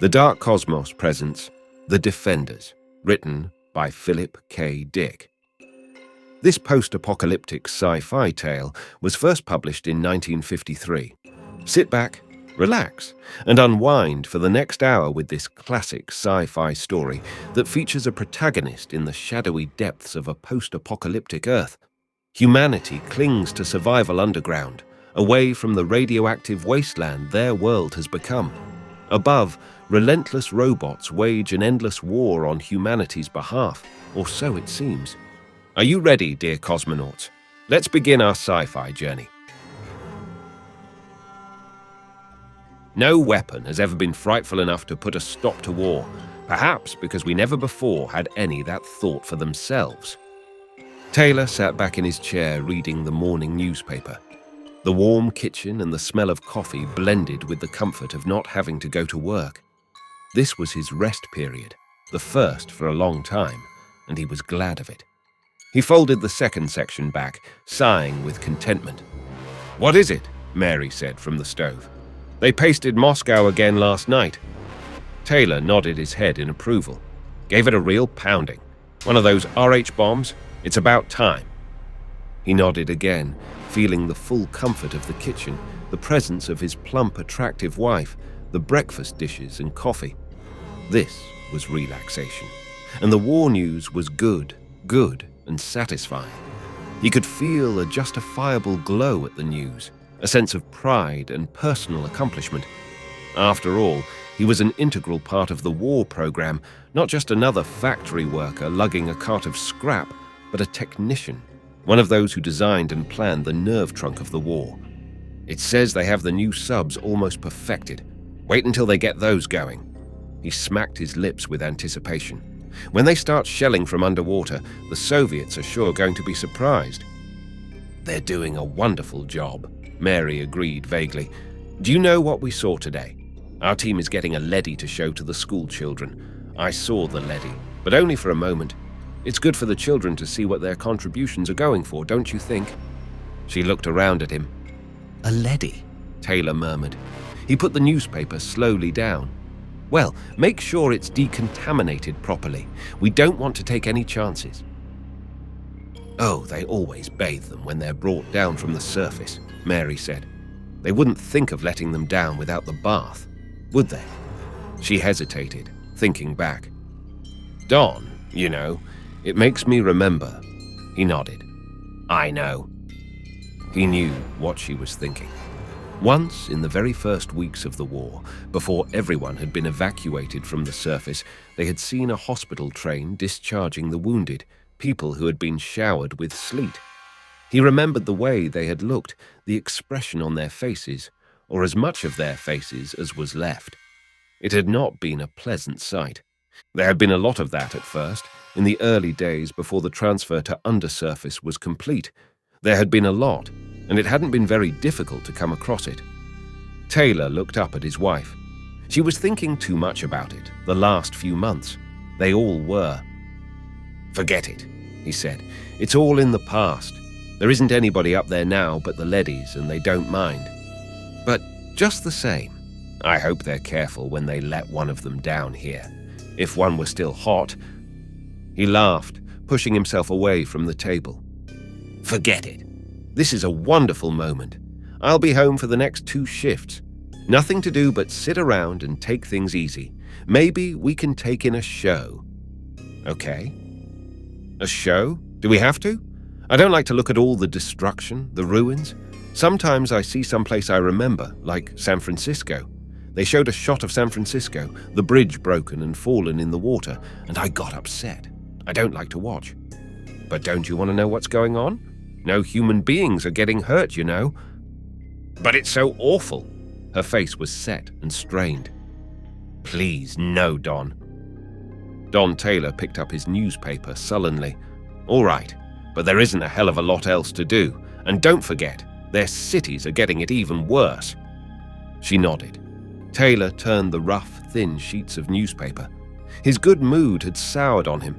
The Dark Cosmos presents The Defenders, written by Philip K. Dick. This post-apocalyptic sci-fi tale was first published in 1953. Sit back, relax, and unwind for the next hour with this classic sci-fi story that features a protagonist in the shadowy depths of a post-apocalyptic Earth. Humanity clings to survival underground, away from the radioactive wasteland their world has become. Above, relentless robots wage an endless war on humanity's behalf, or so it seems. Are you ready, dear cosmonauts? Let's begin our sci-fi journey. No weapon has ever been frightful enough to put a stop to war, perhaps because we never before had any that thought for themselves. Taylor sat back in his chair reading the morning newspaper. The warm kitchen and the smell of coffee blended with the comfort of not having to go to work. This was his rest period, the first for a long time, and he was glad of it. He folded the second section back, sighing with contentment. "What is it?" Mary said from the stove. "They pasted Moscow again last night." Taylor nodded his head in approval. Gave it a real pounding. "One of those RH bombs? It's about time." He nodded again, feeling the full comfort of the kitchen, the presence of his plump, attractive wife, the breakfast dishes and coffee. This was relaxation. And the war news was good and satisfying. He could feel a justifiable glow at the news, a sense of pride and personal accomplishment. After all, he was an integral part of the war program, not just another factory worker lugging a cart of scrap, but a technician, one of those who designed and planned the nerve trunk of the war. It says they have the new subs almost perfected. Wait until they get those going. He smacked his lips with anticipation. When they start shelling from underwater, the Soviets are sure going to be surprised. "They're doing a wonderful job," Mary agreed vaguely. "Do you know what we saw today? Our team is getting a leady to show to the school children. I saw the leady, but only for a moment. It's good for the children to see what their contributions are going for, don't you think?" She looked around at him. "A leady," Taylor murmured. He put the newspaper slowly down. "Well, make sure it's decontaminated properly. We don't want to take any chances." "Oh, they always bathe them when they're brought down from the surface," Mary said. "They wouldn't think of letting them down without the bath, would they?" She hesitated, thinking back. "Don, you know, it makes me remember." He nodded. "I know." He knew what she was thinking. Once, in the very first weeks of the war, before everyone had been evacuated from the surface, they had seen a hospital train discharging the wounded, people who had been showered with sleet. He remembered the way they had looked, the expression on their faces, or as much of their faces as was left. It had not been a pleasant sight. There had been a lot of that at first, in the early days before the transfer to undersurface was complete. There had been a lot, and it hadn't been very difficult to come across it. Taylor looked up at his wife. She was thinking too much about it the last few months. They all were. "Forget it," he said. "It's all in the past. There isn't anybody up there now but the leadies, and they don't mind. But just the same, I hope they're careful when they let one of them down here. If one were still hot." He laughed, pushing himself away from the table. "Forget it. This is a wonderful moment. I'll be home for the next 2 shifts. Nothing to do but sit around and take things easy. Maybe we can take in a show." "Okay." "A show? Do we have to? I don't like to look at all the destruction, the ruins. Sometimes I see someplace I remember, like San Francisco. They showed a shot of San Francisco, the bridge broken and fallen in the water, and I got upset. I don't like to watch." "But don't you want to know what's going on? No human beings are getting hurt, you know." "But it's so awful." Her face was set and strained. "Please, no, Don." Don Taylor picked up his newspaper sullenly. "All right, but there isn't a hell of a lot else to do. And don't forget, their cities are getting it even worse." She nodded. Taylor turned the rough, thin sheets of newspaper. His good mood had soured on him.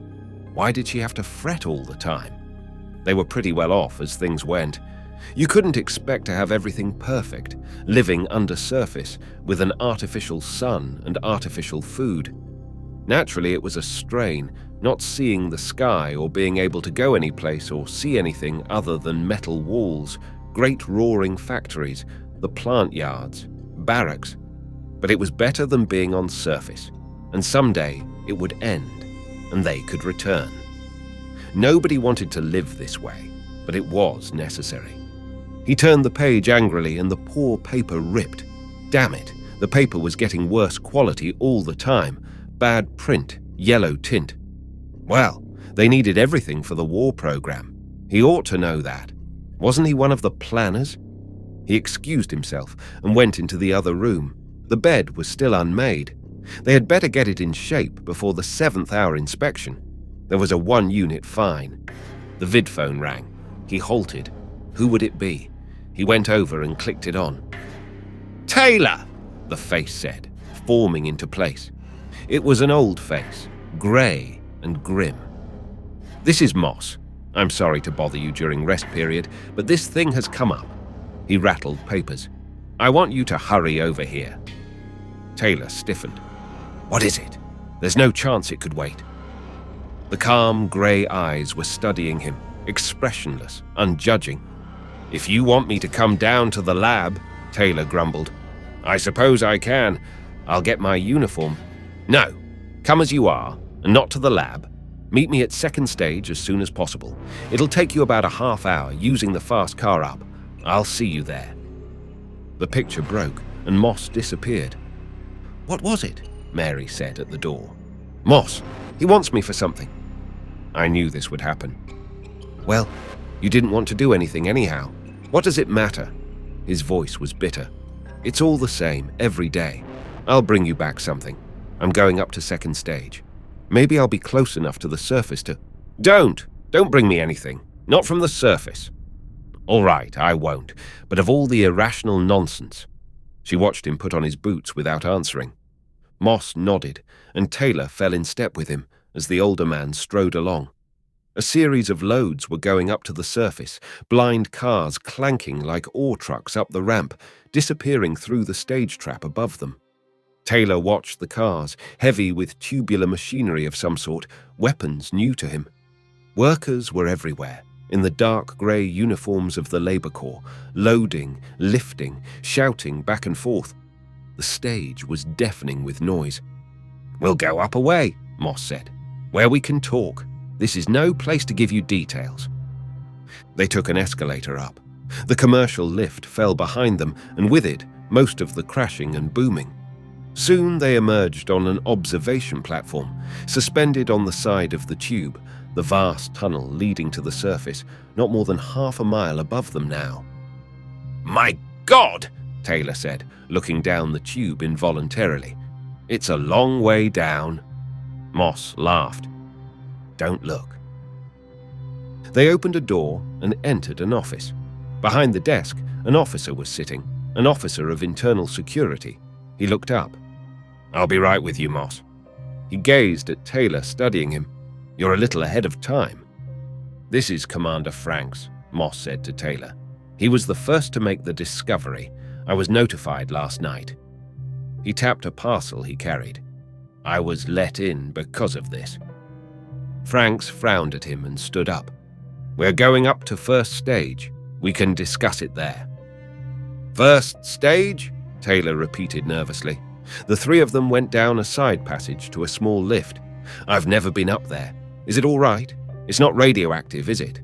Why did she have to fret all the time? They were pretty well off as things went. You couldn't expect to have everything perfect, living undersurface with an artificial sun and artificial food. Naturally, it was a strain, not seeing the sky or being able to go any place or see anything other than metal walls, great roaring factories, the plant yards, barracks. But it was better than being on surface, and someday it would end, and they could return. Nobody wanted to live this way, but it was necessary. He turned the page angrily and the poor paper ripped. Damn it, the paper was getting worse quality all the time. Bad print, yellow tint. Well, they needed everything for the war program. He ought to know that. Wasn't he one of the planners? He excused himself and went into the other room. The bed was still unmade. They had better get it in shape before the 7th hour inspection. There was a 1-unit fine. The vidphone rang. He halted. Who would it be? He went over and clicked it on. "Taylor!" the face said, forming into place. It was an old face, grey and grim. "This is Moss. I'm sorry to bother you during rest period, but this thing has come up." He rattled papers. "I want you to hurry over here." Taylor stiffened. "What is it? There's no chance it could wait." The calm, grey eyes were studying him, expressionless, unjudging. "If you want me to come down to the lab," Taylor grumbled. "I suppose I can. I'll get my uniform." "No, come as you are, and not to the lab. Meet me at 2nd stage as soon as possible. It'll take you about a half hour using the fast car up. I'll see you there." The picture broke, and Moss disappeared. "What was it?" Mary said at the door. "Moss, he wants me for something." "I knew this would happen." "Well, you didn't want to do anything anyhow. What does it matter?" His voice was bitter. "It's all the same, every day. I'll bring you back something. I'm going up to 2nd stage. Maybe I'll be close enough to the surface to—" Don't bring me anything. Not from the surface." "All right, I won't. But of all the irrational nonsense." She watched him put on his boots without answering. Moss nodded, and Taylor fell in step with him as the older man strode along. A series of loads were going up to the surface, blind cars clanking like ore trucks up the ramp, disappearing through the stage trap above them. Taylor watched the cars, heavy with tubular machinery of some sort, weapons new to him. Workers were everywhere, in the dark grey uniforms of the Labour Corps, loading, lifting, shouting back and forth. The stage was deafening with noise. "We'll go up a way," Moss said, "where we can talk. This is no place to give you details." They took an escalator up. The commercial lift fell behind them, and with it, most of the crashing and booming. Soon they emerged on an observation platform, suspended on the side of the tube, the vast tunnel leading to the surface, not more than half a mile above them now. "My God!" Taylor said, looking down the tube involuntarily. "It's a long way down." Moss laughed. "Don't look." They opened a door and entered an office. Behind the desk, an officer was sitting, an officer of internal security. He looked up. "I'll be right with you, Moss." He gazed at Taylor, studying him. "You're a little ahead of time." "This is Commander Franks," Moss said to Taylor. "He was the first to make the discovery. I was notified last night." He tapped a parcel he carried. "I was let in because of this." Franks frowned at him and stood up. "We're going up to 1st stage. We can discuss it there." "1st stage?" Taylor repeated nervously. The three of them went down a side passage to a small lift. "I've never been up there. Is it all right? It's not radioactive, is it?"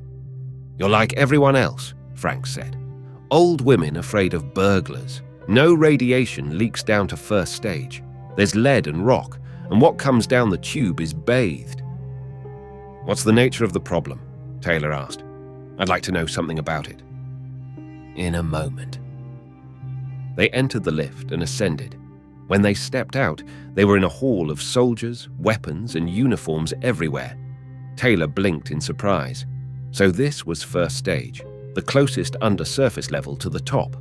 "You're like everyone else," Franks said. "Old women afraid of burglars. No radiation leaks down to 1st stage. There's lead and rock, and what comes down the tube is bathed." "What's the nature of the problem?" Taylor asked. "I'd like to know something about it." "In a moment." They entered the lift and ascended. When they stepped out, they were in a hall of soldiers, weapons, and uniforms everywhere. Taylor blinked in surprise. So this was 1st stage, the closest undersurface level to the top.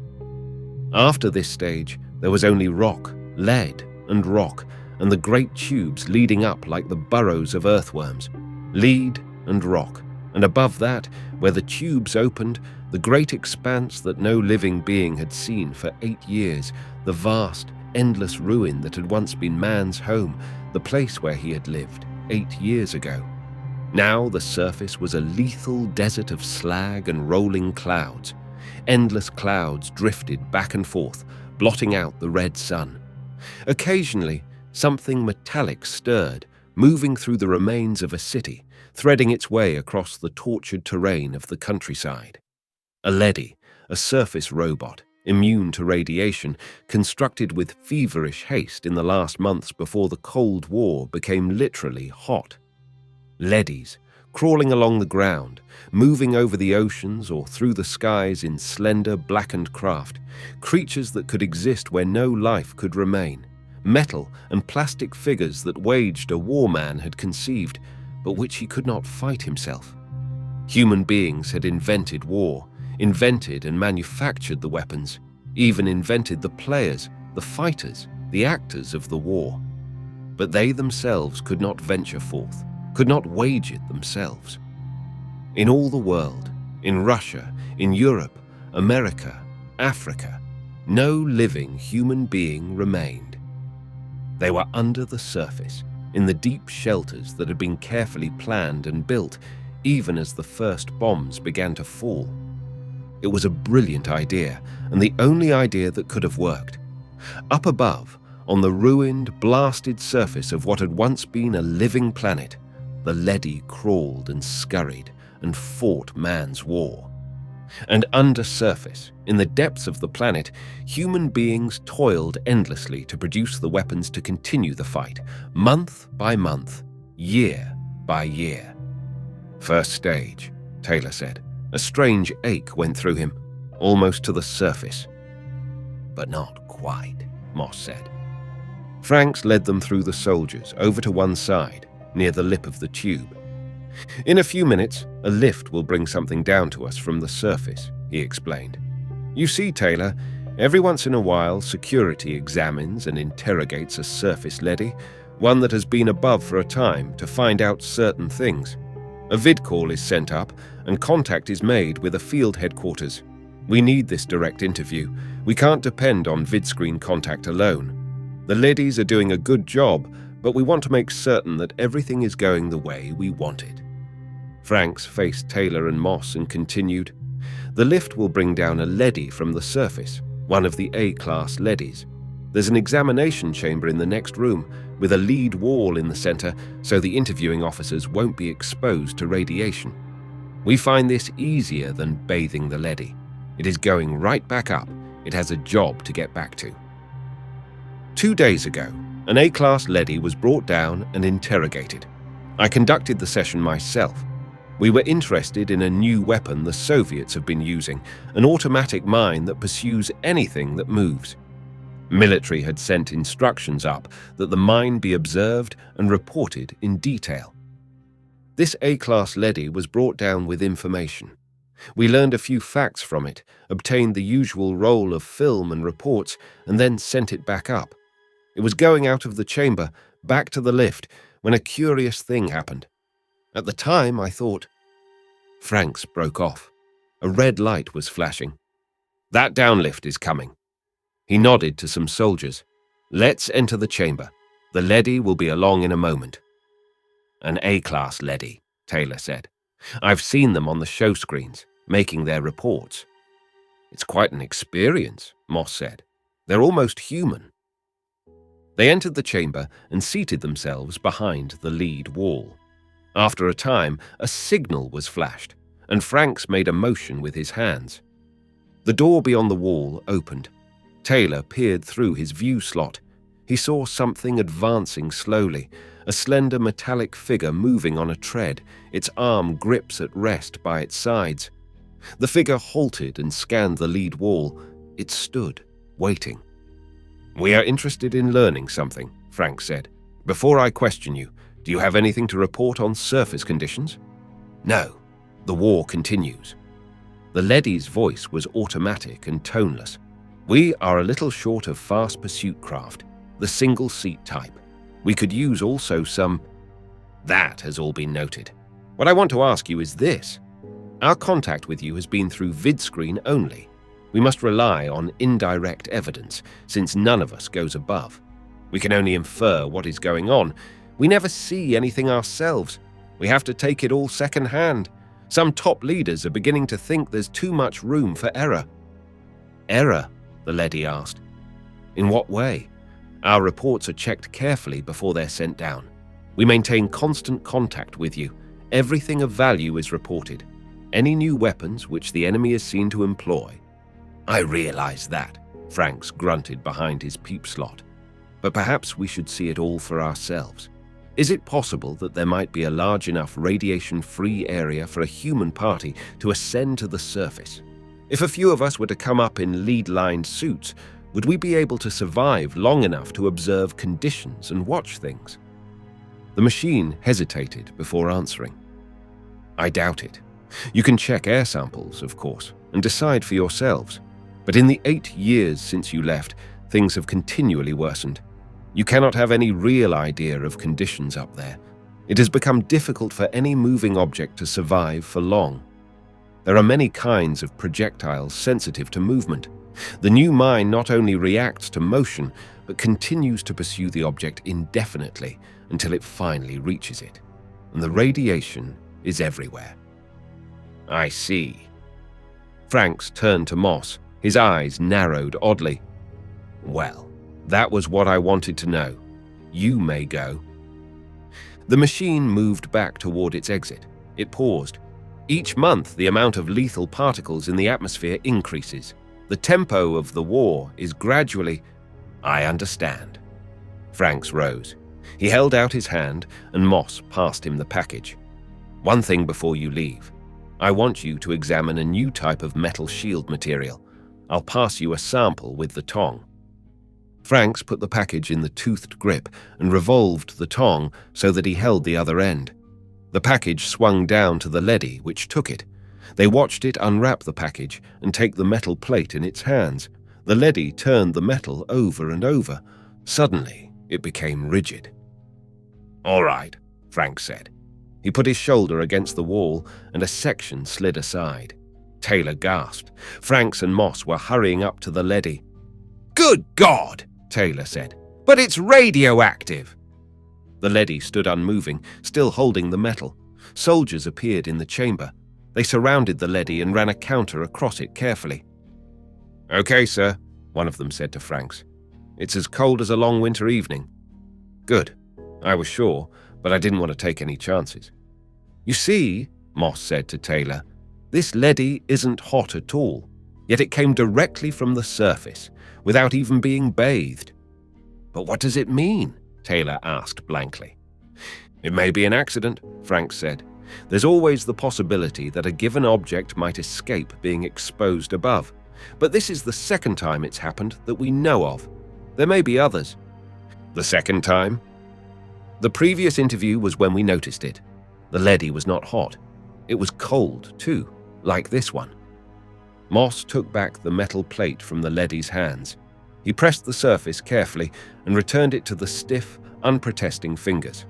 After this stage, there was only rock, lead, and rock, and the great tubes leading up like the burrows of earthworms. Lead and rock, and above that, where the tubes opened, The great expanse that no living being had seen for 8 years, the vast, endless ruin that had once been man's home, the place where he had lived 8 years ago. Now the surface was a lethal desert of slag and rolling clouds. Endless clouds drifted back and forth, blotting out the red sun. Occasionally, something metallic stirred, moving through the remains of a city, threading its way across the tortured terrain of the countryside. A leady, a surface robot, immune to radiation, constructed with feverish haste in the last months before the Cold War became literally hot. Leadies, crawling along the ground, moving over the oceans or through the skies in slender, blackened craft, creatures that could exist where no life could remain, metal and plastic figures that waged a war man had conceived, but which he could not fight himself. Human beings had invented war, invented and manufactured the weapons, even invented the players, the fighters, the actors of the war. But they themselves could not venture forth, could not wage it themselves. In all the world, in Russia, in Europe, America, Africa, no living human being remained. They were under the surface, in the deep shelters that had been carefully planned and built, even as the first bombs began to fall. It was a brilliant idea, and the only idea that could have worked. Up above, on the ruined, blasted surface of what had once been a living planet, the leady crawled and scurried and fought man's war. And under surface, in the depths of the planet, human beings toiled endlessly to produce the weapons to continue the fight, month by month, year by year. First stage, Taylor said. A strange ache went through him, almost to the surface. But not quite, Moss said. Franks led them through the soldiers, over to one side, near the lip of the tube. In a few minutes, a lift will bring something down to us from the surface, he explained. You see, Taylor, every once in a while, security examines and interrogates a surface leady, one that has been above for a time, to find out certain things. A vid call is sent up, and contact is made with a field headquarters. We need this direct interview. We can't depend on vidscreen contact alone. The leadies are doing a good job, but we want to make certain that everything is going the way we want it. Franks faced Taylor and Moss and continued, The lift will bring down a leady from the surface, one of the A-class leadies. There's an examination chamber in the next room, with a lead wall in the center so the interviewing officers won't be exposed to radiation. We find this easier than bathing the leady. It is going right back up. It has a job to get back to. 2 days ago, an A-class leady was brought down and interrogated. I conducted the session myself. We were interested in a new weapon the Soviets have been using, an automatic mine that pursues anything that moves. Military had sent instructions up that the mine be observed and reported in detail. This A-class leady was brought down with information. We learned a few facts from it, obtained the usual roll of film and reports, and then sent it back up. It was going out of the chamber, back to the lift, when a curious thing happened. At the time, I thought... Franks broke off. A red light was flashing. That downlift is coming. He nodded to some soldiers. Let's enter the chamber. The leady will be along in a moment. An A-class leady, Taylor said. I've seen them on the show screens, making their reports. It's quite an experience, Moss said. They're almost human. They entered the chamber and seated themselves behind the lead wall. After a time, a signal was flashed, and Franks made a motion with his hands. The door beyond the wall opened. Taylor peered through his view slot. He saw something advancing slowly, a slender metallic figure moving on a tread, its arm grips at rest by its sides. The figure halted and scanned the lead wall. It stood, waiting. We are interested in learning something, Frank said. Before I question you, do you have anything to report on surface conditions? No. The war continues. The leady's voice was automatic and toneless. We are a little short of fast pursuit craft, the single-seat type. We could use also some... That has all been noted. What I want to ask you is this. Our contact with you has been through vidscreen only. We must rely on indirect evidence, since none of us goes above. We can only infer what is going on. We never see anything ourselves. We have to take it all second-hand. Some top leaders are beginning to think there's too much room for error. Error? The leady asked. In what way? Our reports are checked carefully before they're sent down. We maintain constant contact with you. Everything of value is reported. Any new weapons which the enemy is seen to employ. I realize that, Franks grunted behind his peep slot. But perhaps we should see it all for ourselves. Is it possible that there might be a large enough radiation-free area for a human party to ascend to the surface? If a few of us were to come up in lead-lined suits, would we be able to survive long enough to observe conditions and watch things? The machine hesitated before answering. I doubt it. You can check air samples, of course, and decide for yourselves. But in the 8 years since you left, things have continually worsened. You cannot have any real idea of conditions up there. It has become difficult for any moving object to survive for long. There are many kinds of projectiles sensitive to movement. The new mine not only reacts to motion, but continues to pursue the object indefinitely until it finally reaches it. And the radiation is everywhere. I see. Franks turned to Moss. His eyes narrowed oddly. Well, that was what I wanted to know. You may go. The machine moved back toward its exit. It paused. Each month, the amount of lethal particles in the atmosphere increases. The tempo of the war is gradually... I understand. Franks rose. He held out his hand, and Moss passed him the package. One thing before you leave. I want you to examine a new type of metal shield material. I'll pass you a sample with the tong. Franks put the package in the toothed grip and revolved the tong so that he held the other end. The package swung down to the leady, which took it. They watched it unwrap the package and take the metal plate in its hands. The leady turned the metal over and over. Suddenly, it became rigid. All right, Franks said. He put his shoulder against the wall and a section slid aside. Taylor gasped. Franks and Moss were hurrying up to the leady. Good God, Taylor said. But it's radioactive. The leady stood unmoving, still holding the metal. Soldiers appeared in the chamber. They surrounded the leady and ran a counter across it carefully. Okay, sir, one of them said to Franks. It's as cold as a long winter evening. Good. I was sure, but I didn't want to take any chances. You see, Moss said to Taylor, this leady isn't hot at all, yet it came directly from the surface, without even being bathed. But what does it mean? Taylor asked blankly. It may be an accident, Franks said. There's always the possibility that a given object might escape being exposed above, but this is the second time it's happened that we know of. There may be others. The second time? The previous interview was when we noticed it. The leady was not hot. It was cold, too, like this one. Moss took back the metal plate from the leady's hands. He pressed the surface carefully and returned it to the stiff, unprotesting fingers.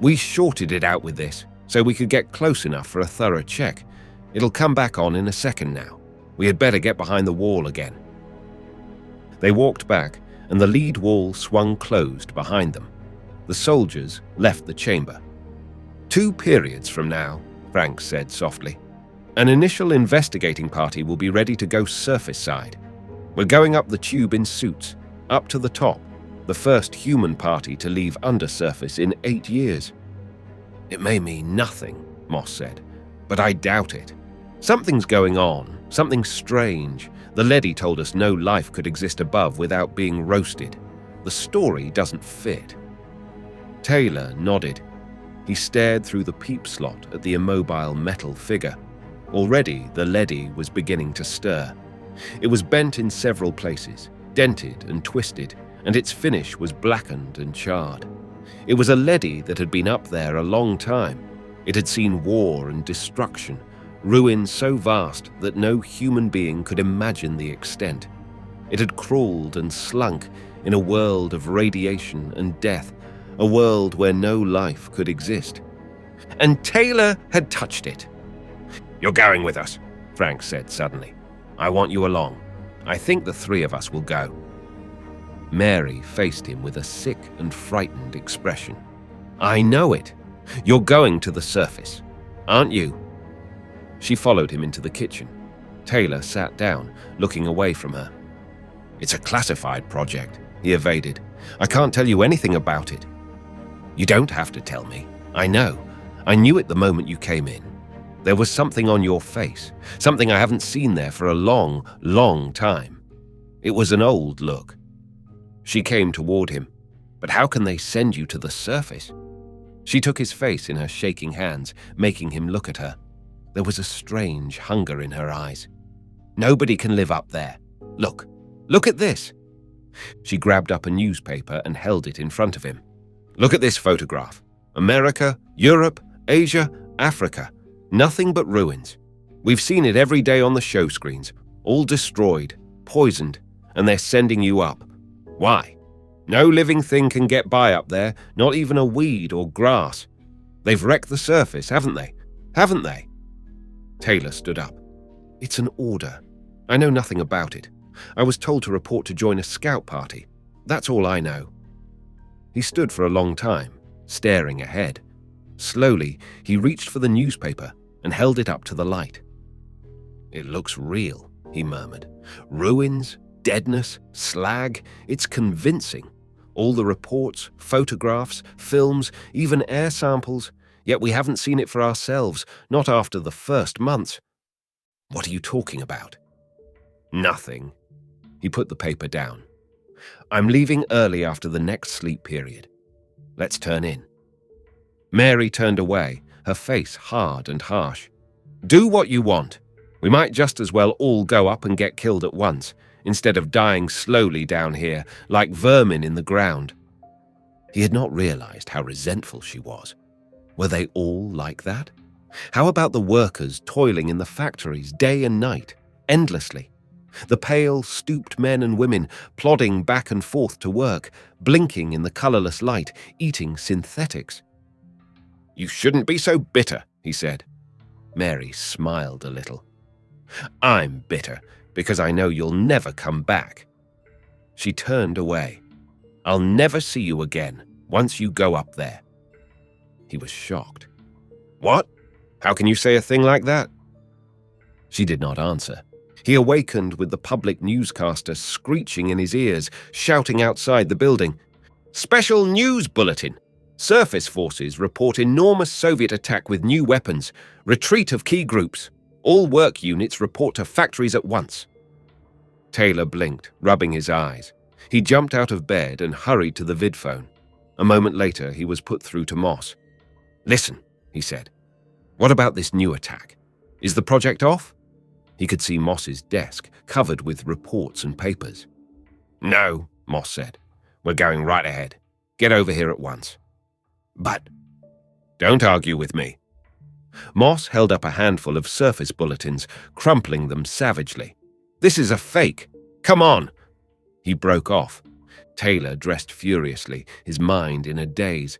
We shorted it out with this, so we could get close enough for a thorough check. It'll come back on in a second now. We had better get behind the wall again. They walked back, and the lead wall swung closed behind them. The soldiers left the chamber. 2 periods from now, Franks said softly. An initial investigating party will be ready to go surface side. We're going up the tube in suits, up to the top, the first human party to leave undersurface in 8 years. It may mean nothing, Moss said, but I doubt it. Something's going on, something strange. The leady told us no life could exist above without being roasted. The story doesn't fit. Taylor nodded. He stared through the peep slot at the immobile metal figure. Already, the leady was beginning to stir. It was bent in several places, dented and twisted, and its finish was blackened and charred. It was a leady that had been up there a long time. It had seen war and destruction, ruin so vast that no human being could imagine the extent. It had crawled and slunk in a world of radiation and death, a world where no life could exist. And Taylor had touched it. "You're going with us," Frank said suddenly. "I want you along. I think the three of us will go." Mary faced him with a sick and frightened expression. "I know it. You're going to the surface, aren't you?" She followed him into the kitchen. Taylor sat down, looking away from her. "It's a classified project," he evaded. "I can't tell you anything about it." "You don't have to tell me. I know. I knew it the moment you came in. There was something on your face, something I haven't seen there for a long, long time. It was an old look." She came toward him. "But how can they send you to the surface?" She took his face in her shaking hands, making him look at her. There was a strange hunger in her eyes. "Nobody can live up there. Look at this." She grabbed up a newspaper and held it in front of him. "Look at this photograph. America, Europe, Asia, Africa. Nothing but ruins. We've seen it every day on the show screens. All destroyed, poisoned, and they're sending you up. Why? No living thing can get by up there, not even a weed or grass. They've wrecked the surface, haven't they? Haven't they?" Taylor stood up. "It's an order. I know nothing about it. I was told to report to join a scout party. That's all I know." He stood for a long time, staring ahead. Slowly, he reached for the newspaper and held it up to the light. "It looks real," he murmured. "Ruins, deadness, slag. It's convincing. All the reports, photographs, films, even air samples. Yet we haven't seen it for ourselves, not after the first months." "What are you talking about?" "Nothing." He put the paper down. "I'm leaving early after the next sleep period. Let's turn in." Mary turned away, her face hard and harsh. "Do what you want. We might just as well all go up and get killed at once, instead of dying slowly down here, like vermin in the ground." He had not realized how resentful she was. Were they all like that? How about the workers toiling in the factories day and night, endlessly? The pale, stooped men and women plodding back and forth to work, blinking in the colorless light, eating synthetics. "You shouldn't be so bitter," he said. Mary smiled a little. "I'm bitter because I know you'll never come back." She turned away. "I'll never see you again once you go up there." He was shocked. "What? How can you say a thing like that?" She did not answer. He awakened with the public newscaster screeching in his ears, shouting outside the building. "Special news bulletin! Surface forces report enormous Soviet attack with new weapons. Retreat of key groups. All work units report to factories at once." Taylor blinked, rubbing his eyes. He jumped out of bed and hurried to the vidphone. A moment later, he was put through to Moss. "Listen," he said. "What about this new attack? Is the project off?" He could see Moss's desk, covered with reports and papers. "No," Moss said. "We're going right ahead. Get over here at once." "But—" "Don't argue with me." Moss held up a handful of surface bulletins, crumpling them savagely. "This is a fake. Come on!" He broke off. Taylor dressed furiously, his mind in a daze.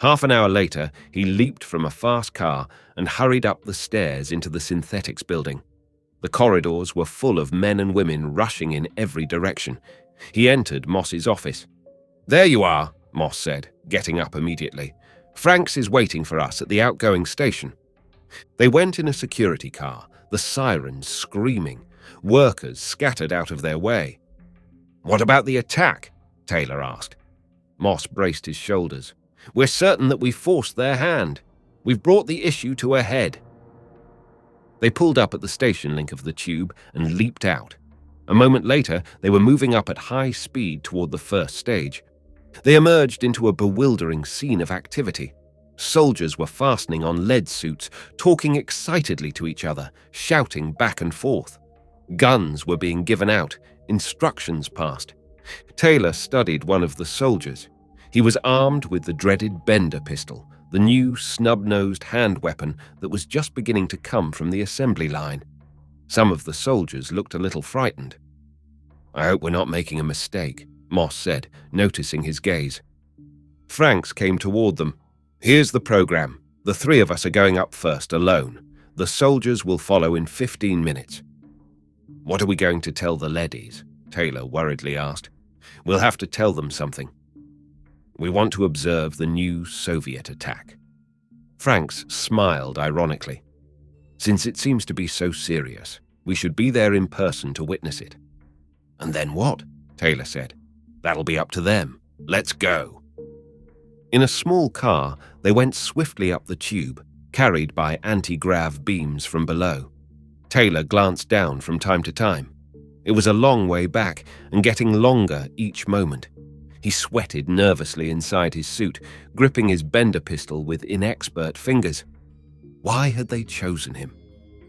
Half an hour later, he leaped from a fast car and hurried up the stairs into the synthetics building. The corridors were full of men and women rushing in every direction. He entered Moss's office. "There you are," Moss said, getting up immediately. "Franks is waiting for us at the outgoing station." They went in a security car, the sirens screaming, workers scattered out of their way. "What about the attack?" Taylor asked. Moss braced his shoulders. "We're certain that we forced their hand. We've brought the issue to a head." They pulled up at the station link of the tube and leaped out. A moment later, they were moving up at high speed toward the first stage. They emerged into a bewildering scene of activity. Soldiers were fastening on lead suits, talking excitedly to each other, shouting back and forth. Guns were being given out, instructions passed. Taylor studied one of the soldiers. He was armed with the dreaded Bender pistol, the new snub-nosed hand weapon that was just beginning to come from the assembly line. Some of the soldiers looked a little frightened. "I hope we're not making a mistake," Moss said, noticing his gaze. Franks came toward them. "Here's the program. The three of us are going up first, alone. The soldiers will follow in 15 minutes. What are we going to tell the leadies? Taylor worriedly asked. We'll have to tell them something. We want to observe the new Soviet attack. Franks smiled ironically. Since it seems to be so serious, we should be there in person to witness it. And then what? Taylor said. That'll be up to them. Let's go. In a small car, they went swiftly up the tube, carried by anti-grav beams from below. Taylor glanced down from time to time. It was a long way back and getting longer each moment. He sweated nervously inside his suit, gripping his bender pistol with inexpert fingers. Why had they chosen him?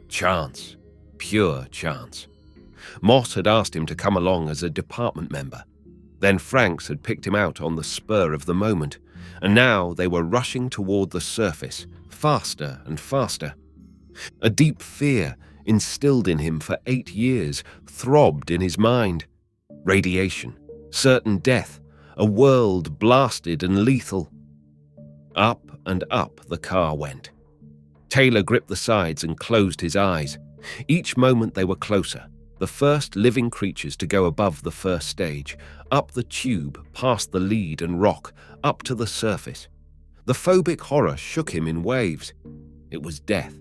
Chance. Pure chance. Moss had asked him to come along as a department member. Then Franks had picked him out on the spur of the moment, and now they were rushing toward the surface, faster and faster. A deep fear, instilled in him for 8 years, throbbed in his mind. Radiation, certain death, a world blasted and lethal. Up and up the car went. Taylor gripped the sides and closed his eyes. Each moment they were closer, the first living creatures to go above the first stage, up the tube, past the lead and rock, up to the surface. The phobic horror shook him in waves. It was death.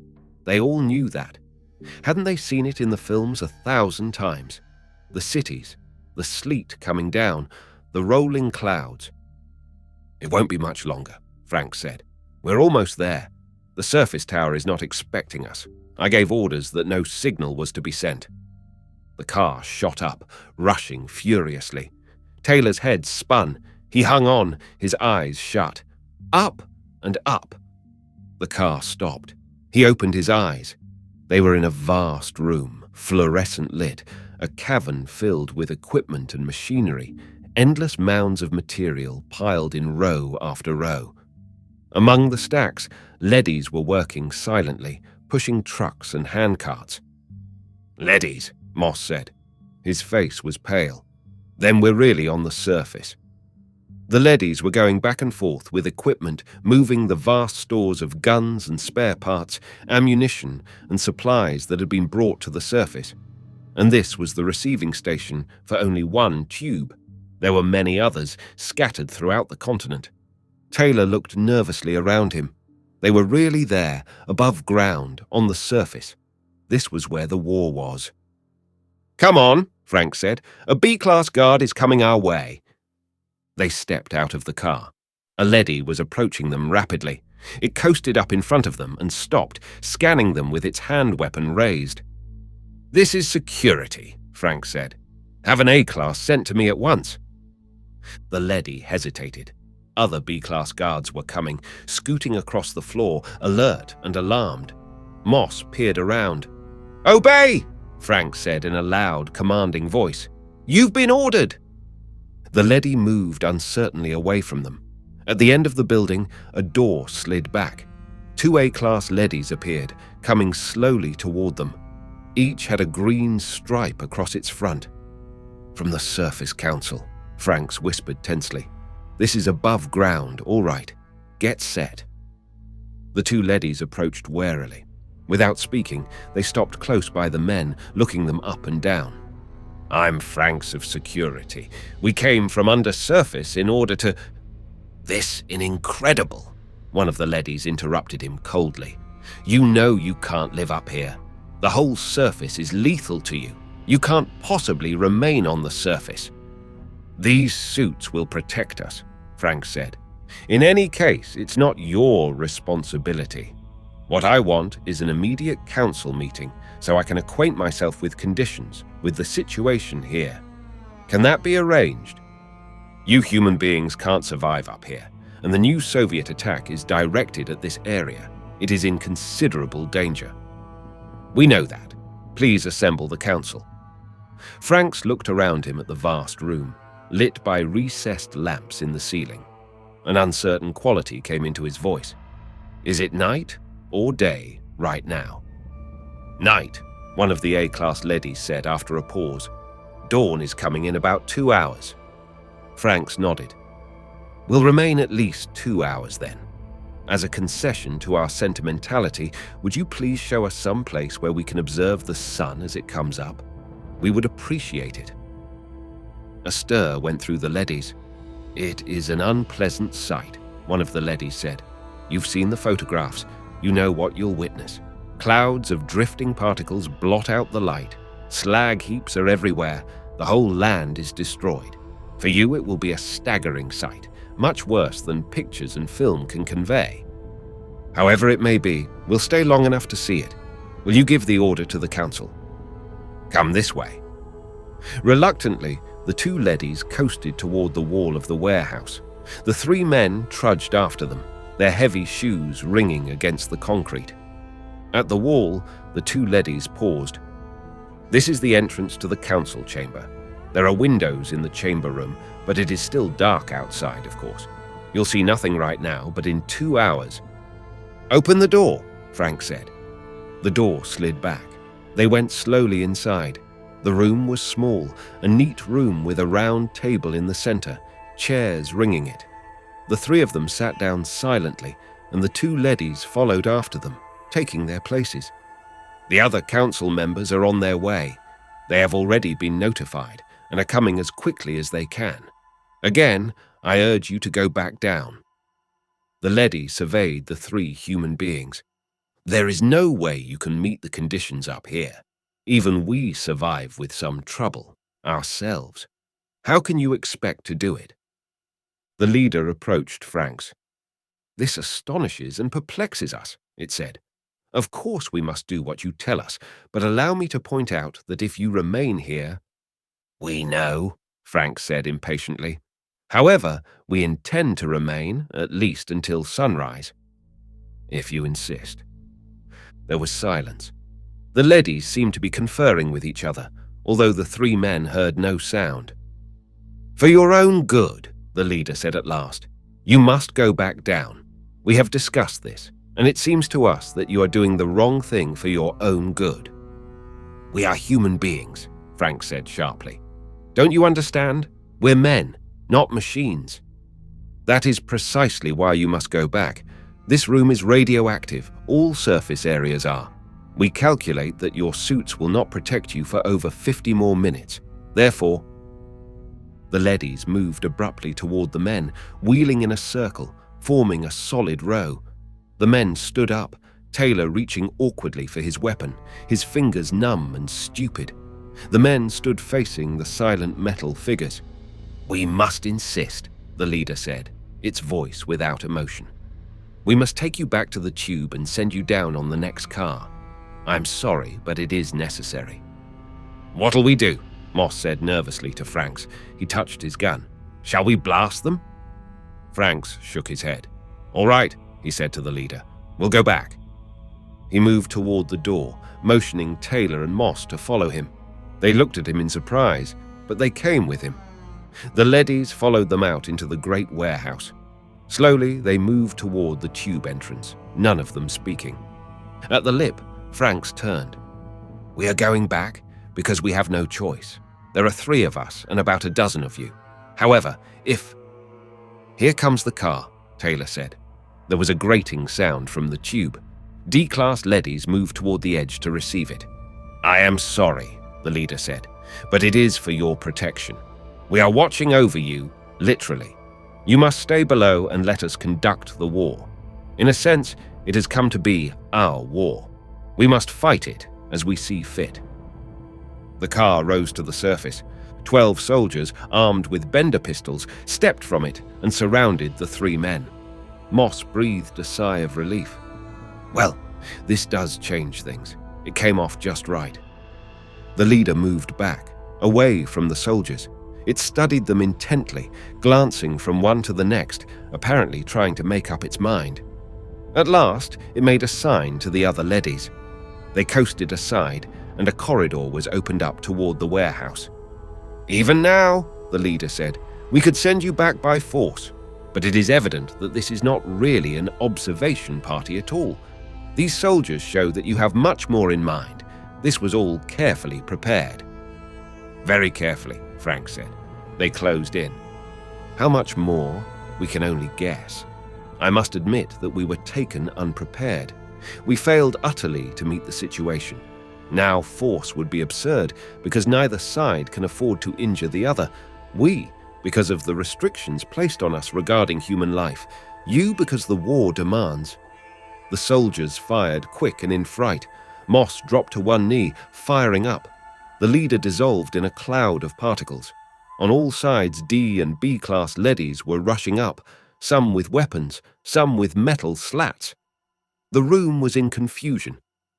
They all knew that. Hadn't they seen it in the films 1,000 times? The cities, the sleet coming down, the rolling clouds. It won't be much longer, Frank said. We're almost there. The surface tower is not expecting us. I gave orders that no signal was to be sent. The car shot up, rushing furiously. Taylor's head spun. He hung on, his eyes shut. Up and up. The car stopped. He opened his eyes. They were in a vast room, fluorescent lit, a cavern filled with equipment and machinery, endless mounds of material piled in row after row. Among the stacks, leadies were working silently, pushing trucks and handcarts. Leadies, Moss said. His face was pale. Then we're really on the surface. The leadies were going back and forth with equipment, moving the vast stores of guns and spare parts, ammunition and supplies that had been brought to the surface. And this was the receiving station for only one tube. There were many others scattered throughout the continent. Taylor looked nervously around him. They were really there, above ground, on the surface. This was where the war was. Come on, Frank said. A B-class guard is coming our way. They stepped out of the car. A leady was approaching them rapidly. It coasted up in front of them and stopped, scanning them with its hand weapon raised. This is security, Frank said. Have an A-class sent to me at once. The leady hesitated. Other B-class guards were coming, scooting across the floor, alert and alarmed. Moss peered around. Obey! Frank said in a loud, commanding voice. You've been ordered! The leady moved uncertainly away from them. At the end of the building, a door slid back. 2 A-class leadies appeared, coming slowly toward them. Each had a green stripe across its front. From the Surface Council, Franks whispered tensely. This is above ground, all right. Get set. The 2 leadies approached warily. Without speaking, they stopped close by the men, looking them up and down. I'm Franks of security. We came from undersurface in order to... This is incredible, one of the leadies interrupted him coldly. You know you can't live up here. The whole surface is lethal to you. You can't possibly remain on the surface. These suits will protect us, Frank said. In any case, it's not your responsibility. What I want is an immediate council meeting so I can acquaint myself with conditions, with the situation here. Can that be arranged? You human beings can't survive up here, and the new Soviet attack is directed at this area. It is in considerable danger. We know that. Please assemble the council. Franks looked around him at the vast room, lit by recessed lamps in the ceiling. An uncertain quality came into his voice. Is it night or day right now? Night, one of the A-class leadies said after a pause. Dawn is coming in about 2 hours. Franks nodded. We'll remain at least 2 hours then. As a concession to our sentimentality, would you please show us some place where we can observe the sun as it comes up? We would appreciate it." A stir went through the leadies. "It is an unpleasant sight," one of the leadies said. "You've seen the photographs. You know what you'll witness. Clouds of drifting particles blot out the light. Slag heaps are everywhere. The whole land is destroyed. For you, it will be a staggering sight, much worse than pictures and film can convey. However it may be, we'll stay long enough to see it. Will you give the order to the council? Come this way." Reluctantly, the two leadies coasted toward the wall of the warehouse. The three men trudged after them, their heavy shoes ringing against the concrete. At the wall, the two leadies paused. "This is the entrance to the council chamber. There are windows in the chamber room, but it is still dark outside, of course. You'll see nothing right now, but in 2 hours." "Open the door," Frank said. The door slid back. They went slowly inside. The room was small, a neat room with a round table in the center, chairs ringing it. The three of them sat down silently, and the two leadies followed after them, taking their places. "The other council members are on their way. They have already been notified and are coming as quickly as they can. Again, I urge you to go back down." The leady surveyed the three human beings. "There is no way you can meet the conditions up here. Even we survive with some trouble, ourselves. How can you expect to do it?" The leader approached Franks. "This astonishes and perplexes us," it said. "Of course we must do what you tell us, but allow me to point out that if you remain here—" "We know," Frank said impatiently. "However, we intend to remain, at least until sunrise." "If you insist." There was silence. The leadies seemed to be conferring with each other, although the three men heard no sound. "For your own good," the leader said at last, "you must go back down. We have discussed this, and it seems to us that you are doing the wrong thing for your own good." "We are human beings," Frank said sharply. "Don't you understand? We're men, not machines." "That is precisely why you must go back. This room is radioactive. All surface areas are. We calculate that your suits will not protect you for over 50 more minutes. Therefore—" The leadies moved abruptly toward the men, wheeling in a circle, forming a solid row. The men stood up, Taylor reaching awkwardly for his weapon, his fingers numb and stupid. The men stood facing the silent metal figures. "We must insist," the leader said, its voice without emotion. "We must take you back to the tube and send you down on the next car. I'm sorry, but it is necessary." "What'll we do?" Moss said nervously to Franks. He touched his gun. "Shall we blast them?" Franks shook his head. "All right," he said to the leader. "We'll go back." He moved toward the door, motioning Taylor and Moss to follow him. They looked at him in surprise, but they came with him. The leadies followed them out into the great warehouse. Slowly, they moved toward the tube entrance, none of them speaking. At the lip, Franks turned. "We are going back because we have no choice. There are 3 of us and about a dozen of you. However, if—" "Here comes the car," Taylor said. There was a grating sound from the tube. D-class leadies moved toward the edge to receive it. "I am sorry," the leader said, "but it is for your protection. We are watching over you, literally. You must stay below and let us conduct the war. In a sense, it has come to be our war. We must fight it as we see fit." The car rose to the surface. 12 soldiers, armed with bender pistols, stepped from it and surrounded the 3 men. Moss breathed a sigh of relief. "Well, this does change things. It came off just right." The leader moved back, away from the soldiers. It studied them intently, glancing from one to the next, apparently trying to make up its mind. At last, it made a sign to the other leadies. They coasted aside, and a corridor was opened up toward the warehouse. "Even now," the leader said, "we could send you back by force, but it is evident that this is not really an observation party at all. These soldiers show that you have much more in mind. This was all carefully prepared." "Very carefully," Frank said. They closed in. "How much more? We can only guess. I must admit that we were taken unprepared. We failed utterly to meet the situation. Now force would be absurd because neither side can afford to injure the other. We, because of the restrictions placed on us regarding human life. You, because the war demands. The soldiers fired quick and in fright. Moss dropped to one knee, firing up. The leader dissolved in a cloud of particles. On all sides, D and B-class leadies were rushing up, some with weapons, some with metal slats. The room was in confusion.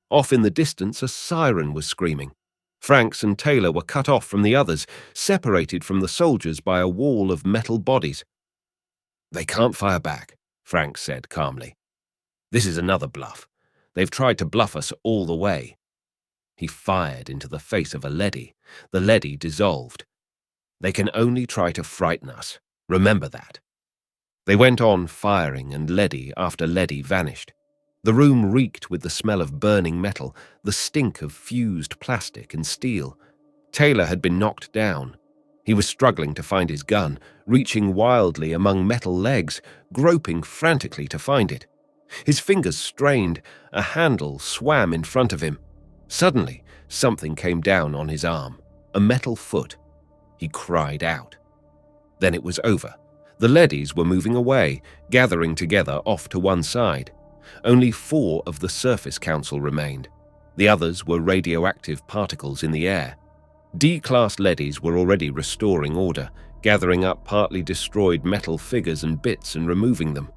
Off in the distance, a siren was screaming. Franks and Taylor were cut off from the others, separated from the soldiers by a wall of metal bodies. "They can't fire back," Franks said calmly. "This is another bluff. They've tried to bluff us all the way." He fired into the face of a leady. The leady dissolved. "They can only try to frighten us. Remember that." They went on firing, and leady after leady vanished. The room reeked with the smell of burning metal, the stink of fused plastic and steel. Taylor had been knocked down. He was struggling to find his gun, reaching wildly among metal legs, groping frantically to find it. His fingers strained, a handle swam in front of him. Suddenly, something came down on his arm, a metal foot. He cried out. Then it was over. The leadies were moving away, gathering together off to one side. Only 4 of the Surface Council remained. The others were radioactive particles in the air. D-class leadies were already restoring order, gathering up partly destroyed metal figures and bits and removing them.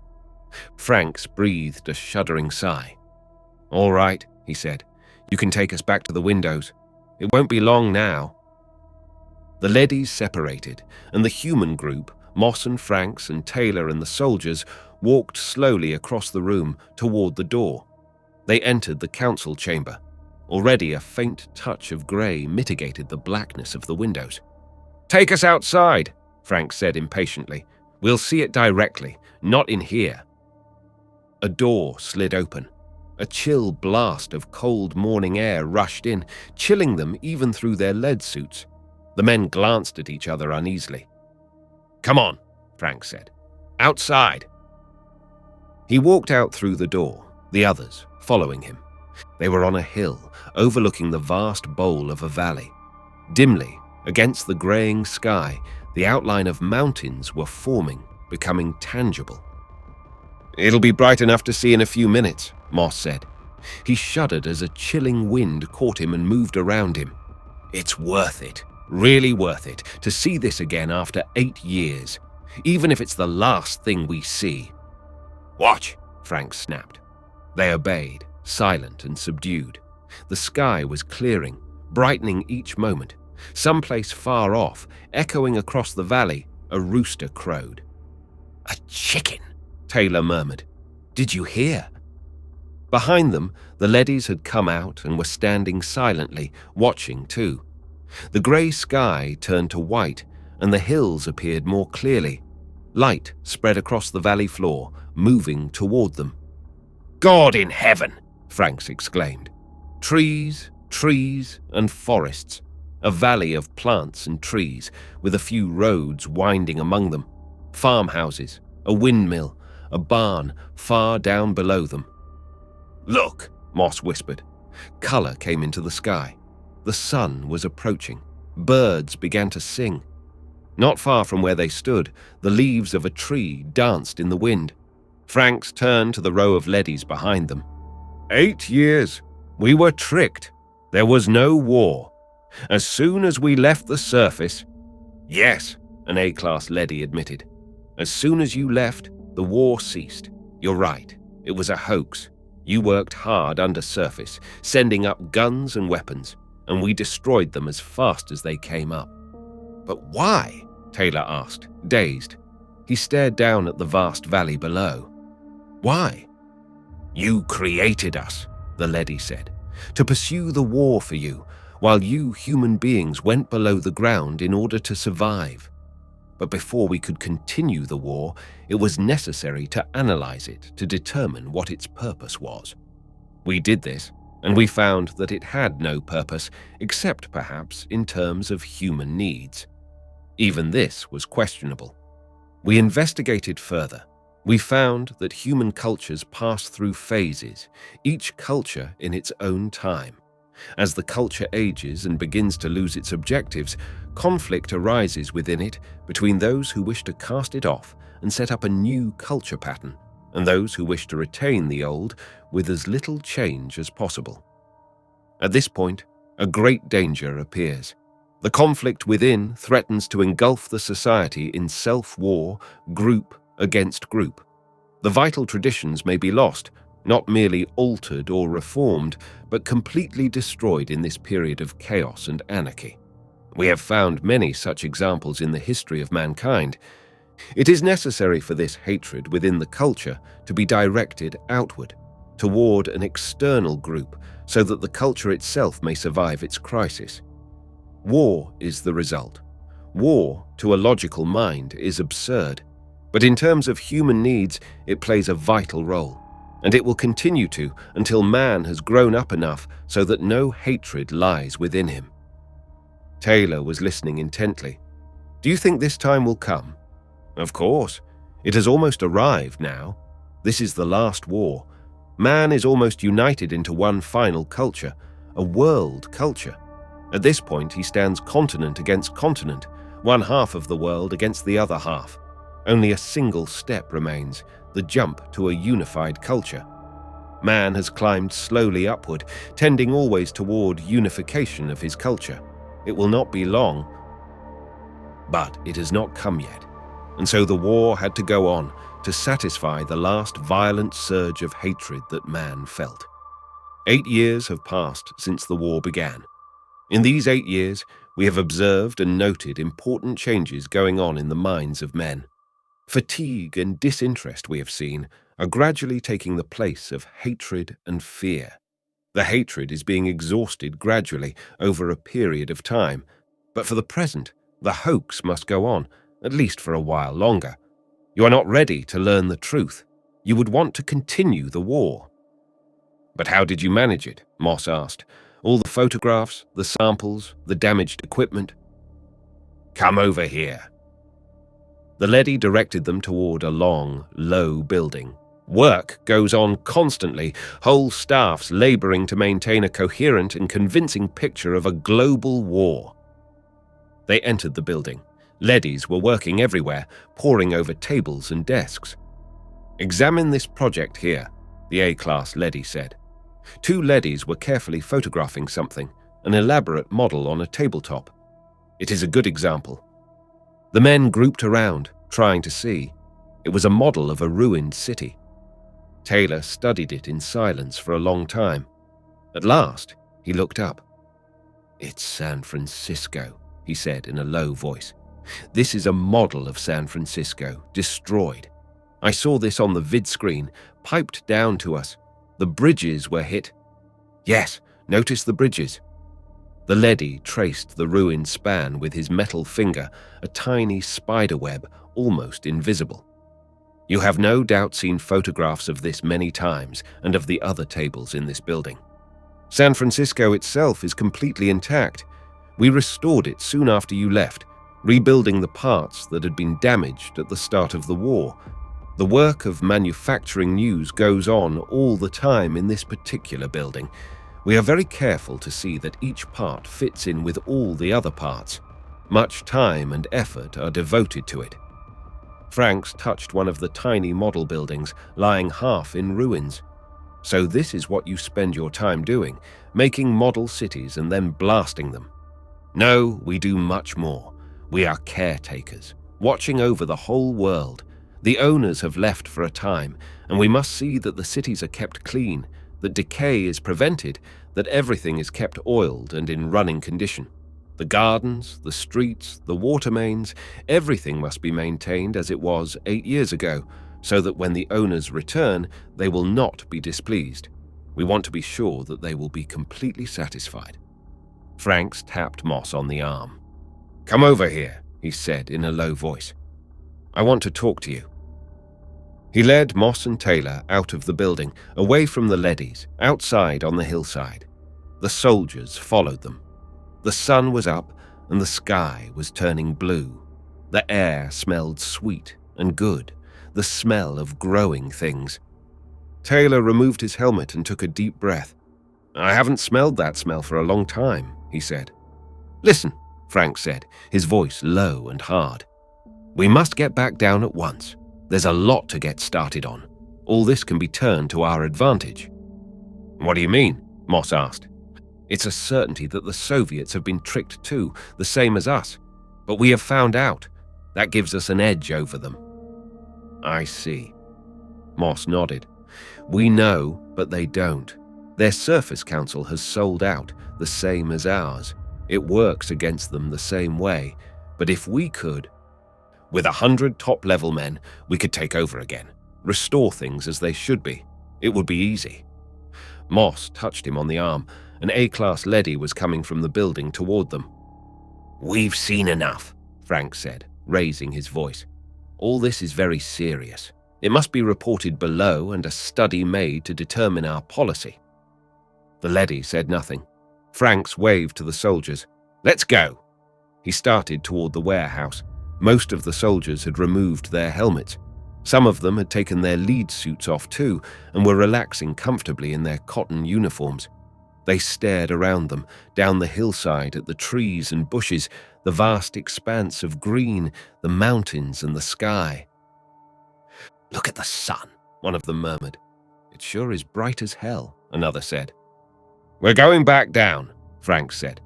Franks breathed a shuddering sigh. "All right," he said. "You can take us back to the windows. It won't be long now." The leadies separated, and the human group, Moss and Franks and Taylor and the soldiers, walked slowly across the room toward the door. They entered the council chamber. Already a faint touch of grey mitigated the blackness of the windows. "Take us outside," Franks said impatiently. "We'll see it directly, not in here." A door slid open. A chill blast of cold morning air rushed in, chilling them even through their lead suits. The men glanced at each other uneasily. "Come on," Franks said. "Outside." He walked out through the door, the others following him. They were on a hill, overlooking the vast bowl of a valley. Dimly, against the greying sky, the outline of mountains were forming, becoming tangible. "It'll be bright enough to see in a few minutes," Moss said. He shuddered as a chilling wind caught him and moved around him. "It's worth it, really worth it, to see this again after 8 years, even if it's the last thing we see." "Watch," Frank snapped. They obeyed, silent and subdued. The sky was clearing, brightening each moment. Someplace far off, echoing across the valley, a rooster crowed. "A chicken," Taylor murmured. "Did you hear?" Behind them, the leadies had come out and were standing silently, watching too. The grey sky turned to white, and the hills appeared more clearly. Light spread across the valley floor, moving toward them. "God in heaven!" Franks exclaimed. Trees, trees, and forests. A valley of plants and trees, with a few roads winding among them. Farmhouses, a windmill, a barn far down below them. "Look," Moss whispered. Colour came into the sky. The sun was approaching. Birds began to sing. Not far from where they stood, the leaves of a tree danced in the wind. Franks turned to the row of leadies behind them. 8 years. We were tricked. There was no war. As soon as we left the surface—" "Yes," an A-class leady admitted. "As soon as you left, the war ceased. You're right. It was a hoax. You worked hard undersurface, sending up guns and weapons, and we destroyed them as fast as they came up." "But why?" Taylor asked, dazed. He stared down at the vast valley below. "Why?" "You created us," the leady said, "to pursue the war for you, while you human beings went below the ground in order to survive. But before we could continue the war, it was necessary to analyze it to determine what its purpose was. We did this, and we found that it had no purpose, except perhaps in terms of human needs. Even this was questionable. We investigated further. We found that human cultures pass through phases, each culture in its own time. As the culture ages and begins to lose its objectives, conflict arises within it between those who wish to cast it off and set up a new culture pattern, and those who wish to retain the old with as little change as possible. At this point, a great danger appears. The conflict within threatens to engulf the society in self-war, group against group. The vital traditions may be lost, not merely altered or reformed, but completely destroyed in this period of chaos and anarchy. We have found many such examples in the history of mankind. It is necessary for this hatred within the culture to be directed outward, toward an external group, so that the culture itself may survive its crisis. War is the result. War, to a logical mind, is absurd, but in terms of human needs, it plays a vital role, and it will continue to until man has grown up enough so that no hatred lies within him. Taylor was listening intently. Do you think this time will come? Of course. It has almost arrived now. This is the last war. Man is almost united into one final culture, a world culture. At this point, he stands continent against continent, one half of the world against the other half. Only a single step remains, the jump to a unified culture. Man has climbed slowly upward, tending always toward unification of his culture. It will not be long, but it has not come yet. And so the war had to go on to satisfy the last violent surge of hatred that man felt. 8 years have passed since the war began. In these 8 years, we have observed and noted important changes going on in the minds of men. Fatigue and disinterest, we have seen, are gradually taking the place of hatred and fear. The hatred is being exhausted gradually over a period of time, but for the present, the hoax must go on, at least for a while longer. You are not ready to learn the truth. You would want to continue the war. But how did you manage it? Moss asked. All the photographs, the samples, the damaged equipment? Come over here. The leady directed them toward a long, low building. Work goes on constantly, whole staffs laboring to maintain a coherent and convincing picture of a global war. They entered the building. Leadies were working everywhere, poring over tables and desks. Examine this project here, the A-class leady said. 2 leadies were carefully photographing something, an elaborate model on a tabletop. It is a good example. The men grouped around, trying to see. It was a model of a ruined city. Taylor studied it in silence for a long time. At last, he looked up. It's San Francisco, he said in a low voice. This is a model of San Francisco, destroyed. I saw this on the vid screen, piped down to us. The bridges were hit. Yes, notice the bridges. The leady traced the ruined span with his metal finger, a tiny spider web, almost invisible. You have no doubt seen photographs of this many times and of the other tables in this building. San Francisco itself is completely intact. We restored it soon after you left, rebuilding the parts that had been damaged at the start of the war. The work of manufacturing news goes on all the time in this particular building. We are very careful to see that each part fits in with all the other parts. Much time and effort are devoted to it. Franks touched one of the tiny model buildings, lying half in ruins. So this is what you spend your time doing, making model cities and then blasting them. No, we do much more. We are caretakers, watching over the whole world. The owners have left for a time, and we must see that the cities are kept clean, that decay is prevented, that everything is kept oiled and in running condition. The gardens, the streets, the water mains, everything must be maintained as it was 8 years ago, so that when the owners return, they will not be displeased. We want to be sure that they will be completely satisfied. Franks tapped Moss on the arm. Come over here, he said in a low voice. I want to talk to you. He led Moss and Taylor out of the building, away from the leadies, outside on the hillside. The soldiers followed them. The sun was up and the sky was turning blue. The air smelled sweet and good. the smell of growing things. Taylor removed his helmet and took a deep breath. "I haven't smelled that smell for a long time," he said. "Listen," Frank said, his voice low and hard. "We must get back down at once. There's a lot to get started on. All this can be turned to our advantage." "What do you mean?" Moss asked. "It's a certainty that the Soviets have been tricked too, the same as us. But we have found out. That gives us an edge over them." "I see." Moss nodded. "We know, but they don't. Their Surface Council has sold out, the same as ours. It works against them the same way. But if we could, with 100 top-level men, we could take over again, restore things as they should be. It would be easy." Moss touched him on the arm. An A-class leady was coming from the building toward them. "We've seen enough," Frank said, raising his voice. "All this is very serious. It must be reported below and a study made to determine our policy." The leady said nothing. Franks waved to the soldiers. "Let's go." He started toward the warehouse. Most of the soldiers had removed their helmets. Some of them had taken their lead suits off too and were relaxing comfortably in their cotton uniforms. They stared around them, down the hillside at the trees and bushes, the vast expanse of green, the mountains and the sky. "Look at the sun," one of them murmured. "It sure is bright as hell," another said. "We're going back down," Frank said.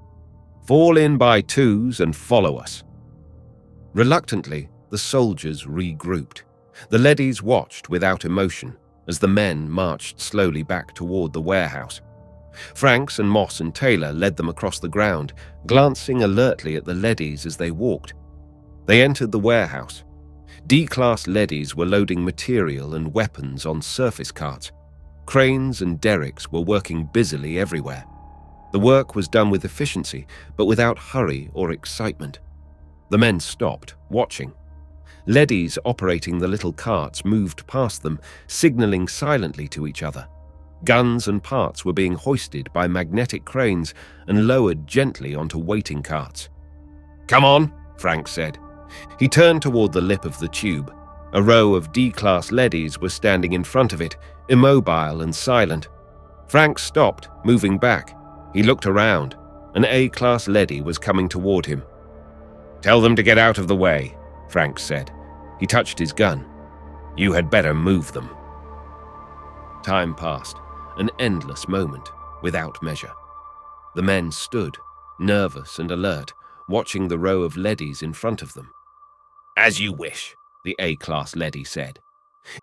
"Fall in by twos and follow us." Reluctantly, the soldiers regrouped. The leadies watched without emotion as the men marched slowly back toward the warehouse. Franks and Moss and Taylor led them across the ground, glancing alertly at the leadies as they walked. They entered the warehouse. D-class leadies were loading material and weapons on surface carts. Cranes and derricks were working busily everywhere. The work was done with efficiency, but without hurry or excitement. The men stopped, watching. Leadies operating the little carts moved past them, signaling silently to each other. Guns and parts were being hoisted by magnetic cranes and lowered gently onto waiting carts. "Come on," Frank said. He turned toward the lip of the tube. A row of D-class leadies were standing in front of it, immobile and silent. Frank stopped, moving back. He looked around. An A-class leady was coming toward him. "Tell them to get out of the way," Frank said. He touched his gun. "You had better move them." Time passed, an endless moment, without measure. The men stood, nervous and alert, watching the row of leadies in front of them. "As you wish," the A-class leady said.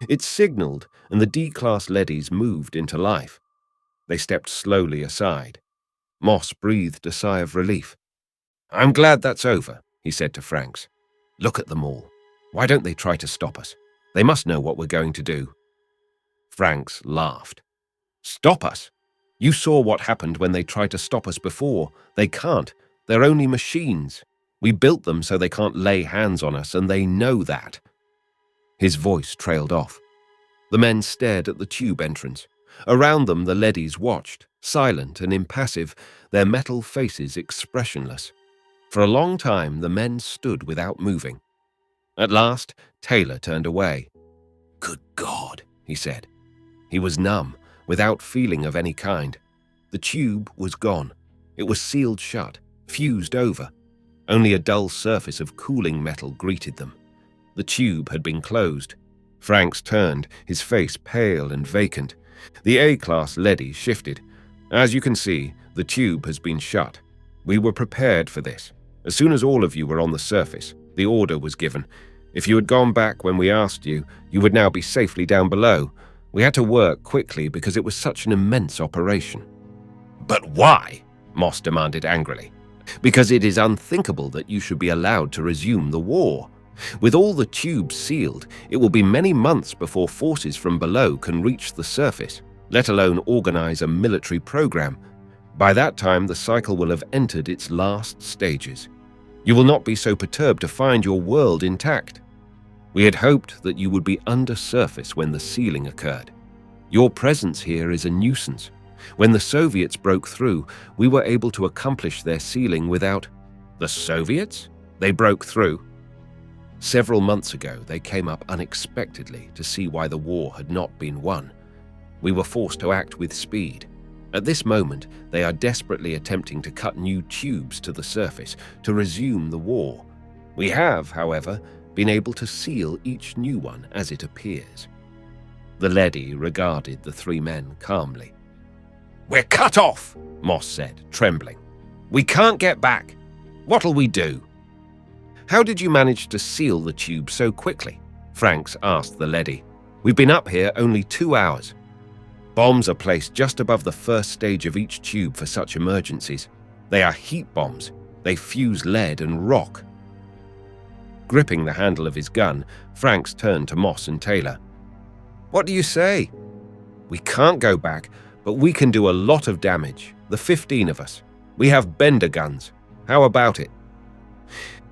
It signaled, and the D-class leadies moved into life. They stepped slowly aside. Moss breathed a sigh of relief. "I'm glad that's over," he said to Franks. "Look at them all. Why don't they try to stop us? They must know what we're going to do." Franks laughed. "Stop us? You saw what happened when they tried to stop us before. They can't. They're only machines. We built them so they can't lay hands on us, and they know that." His voice trailed off. The men stared at the tube entrance. Around them the leadies watched, silent and impassive, their metal faces expressionless. For a long time the men stood without moving. At last, Taylor turned away. "Good God," he said. He was numb, without feeling of any kind. The tube was gone. It was sealed shut, fused over. Only a dull surface of cooling metal greeted them. The tube had been closed. Franks turned, his face pale and vacant. The A-class leady shifted. "As you can see, the tube has been shut. We were prepared for this. As soon as all of you were on the surface, the order was given. If you had gone back when we asked you, you would now be safely down below. We had to work quickly because it was such an immense operation." "But why?" Moss demanded angrily. "Because it is unthinkable that you should be allowed to resume the war. With all the tubes sealed, it will be many months before forces from below can reach the surface, let alone organize a military program. By that time, the cycle will have entered its last stages. You will not be so perturbed to find your world intact. We had hoped that you would be under surface when the sealing occurred. Your presence here is a nuisance. When the Soviets broke through, we were able to accomplish their sealing without—" "The Soviets? They broke through?" Several months ago, they came up unexpectedly to see why the war had not been won. We were forced to act with speed. At this moment, they are desperately attempting to cut new tubes to the surface to resume the war. We have, however, been able to seal each new one as it appears. The leady regarded the three men calmly. "We're cut off," Moss said, trembling. "We can't get back. What'll we do?" "How did you manage to seal the tube so quickly?" Franks asked the leady. "We've been up here only 2 hours." "Bombs are placed just above the first stage of each tube for such emergencies. They are heat bombs. They fuse lead and rock." Gripping the handle of his gun, Franks turned to Moss and Taylor. "What do you say?" "We can't go back, but we can do a lot of damage, the 15 of us. We have bender guns. How about it?"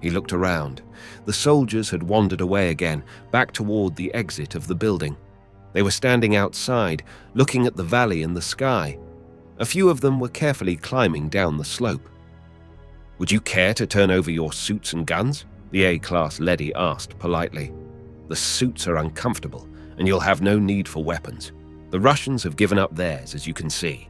He looked around. The soldiers had wandered away again, back toward the exit of the building. They were standing outside, looking at the valley and the sky. A few of them were carefully climbing down the slope. "Would you care to turn over your suits and guns?" the A-class leady asked politely. "The suits are uncomfortable, and you'll have no need for weapons. The Russians have given up theirs, as you can see."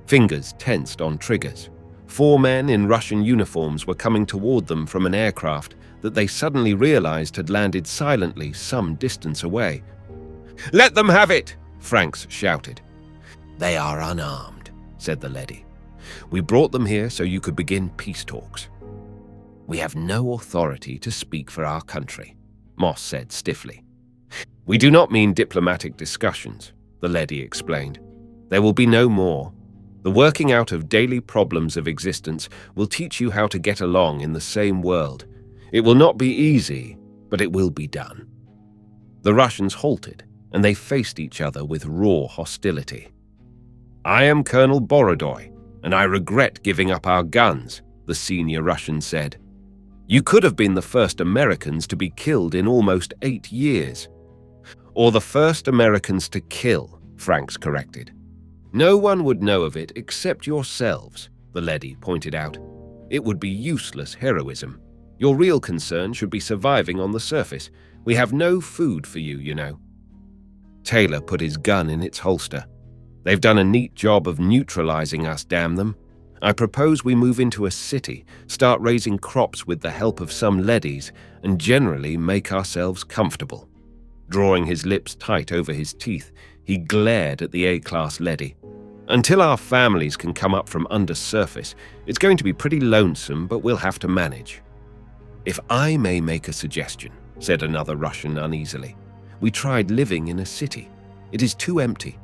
Fingers tensed on triggers. 4 men in Russian uniforms were coming toward them from an aircraft that they suddenly realized had landed silently some distance away. "Let them have it!" Franks shouted. "They are unarmed," said the leady. "We brought them here so you could begin peace talks." "We have no authority to speak for our country," Moss said stiffly. "We do not mean diplomatic discussions," the leady explained. "There will be no more. The working out of daily problems of existence will teach you how to get along in the same world. It will not be easy, but it will be done." The Russians halted, and they faced each other with raw hostility. "I am Colonel Borodoy, and I regret giving up our guns," the senior Russian said. "You could have been the first Americans to be killed in almost 8 years. Or the first Americans to kill," Franks corrected. "No one would know of it except yourselves," the leady pointed out. "It would be useless heroism. Your real concern should be surviving on the surface. We have no food for you, you know." Taylor put his gun in its holster. "They've done a neat job of neutralizing us, damn them. I propose we move into a city, start raising crops with the help of some leadies, and generally make ourselves comfortable." Drawing his lips tight over his teeth, he glared at the A-class leady. "Until our families can come up from undersurface, it's going to be pretty lonesome, but we'll have to manage." "If I may make a suggestion," said another Russian uneasily. "We tried living in a city. It is too empty.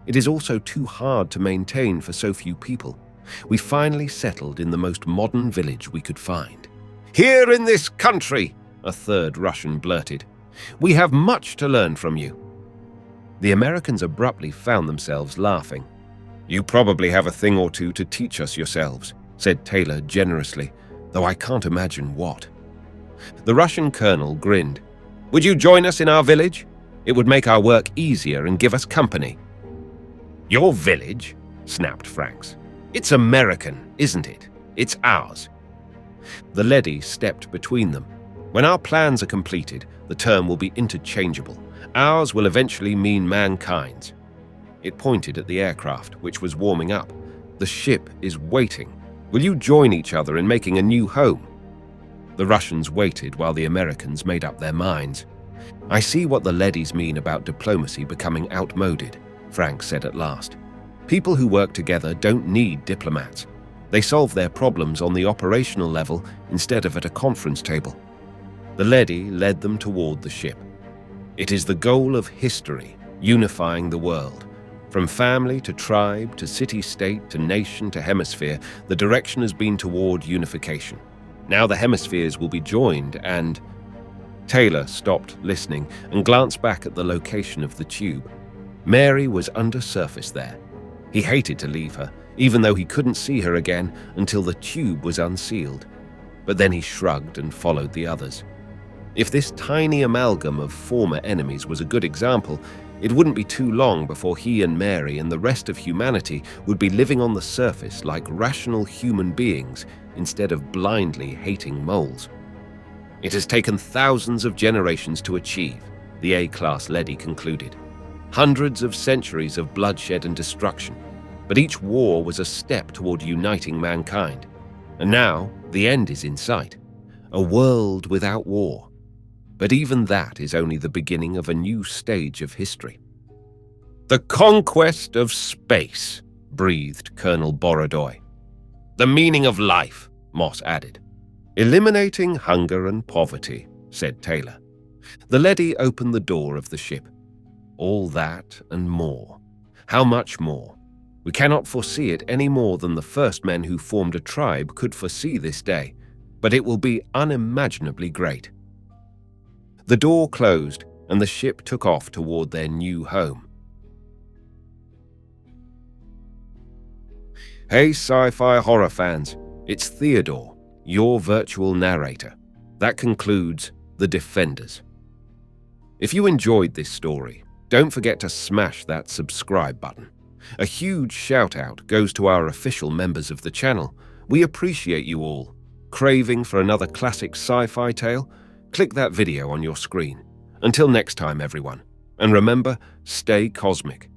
It is also too hard to maintain for so few people. We finally settled in the most modern village we could find." "Here in this country," a third Russian blurted. "We have much to learn from you." The Americans abruptly found themselves laughing. "You probably have a thing or two to teach us yourselves," said Taylor generously, though I can't imagine what. The Russian colonel grinned. "Would you join us in our village? It would make our work easier and give us company." "Your village?" snapped Franks. "It's American, isn't it? It's ours." The leady stepped between them. "When our plans are completed, the term will be interchangeable. Ours will eventually mean mankind's." It pointed at the aircraft, which was warming up. "The ship is waiting. Will you join each other in making a new home?" The Russians waited while the Americans made up their minds. "I see what the leadies mean about diplomacy becoming outmoded," Franks said at last. "People who work together don't need diplomats. They solve their problems on the operational level instead of at a conference table." The leady led them toward the ship. "It is the goal of history, unifying the world. From family to tribe to city-state to nation to hemisphere, the direction has been toward unification. Now the hemispheres will be joined and—" Taylor stopped listening and glanced back at the location of the tube. Mary was undersurface there. He hated to leave her, even though he couldn't see her again until the tube was unsealed. But then he shrugged and followed the others. If this tiny amalgam of former enemies was a good example, it wouldn't be too long before he and Mary and the rest of humanity would be living on the surface like rational human beings instead of blindly hating moles. It has taken thousands of generations to achieve, the A-class leady concluded. Hundreds of centuries of bloodshed and destruction, but each war was a step toward uniting mankind. And now, the end is in sight. A world without war. But even that is only the beginning of a new stage of history. The conquest of space, breathed Colonel Borodoy. The meaning of life, Moss added. Eliminating hunger and poverty, said Taylor. The leady opened the door of the ship. All that and more. How much more? We cannot foresee it any more than the first men who formed a tribe could foresee this day, but it will be unimaginably great. The door closed, and the ship took off toward their new home. Hey sci-fi horror fans, it's Thedore, your virtual narrator. That concludes The Defenders. If you enjoyed this story, don't forget to smash that subscribe button. A huge shout-out goes to our official members of the channel. We appreciate you all. Craving for another classic sci-fi tale? Click that video on your screen. Until next time, everyone. And remember, stay cosmic.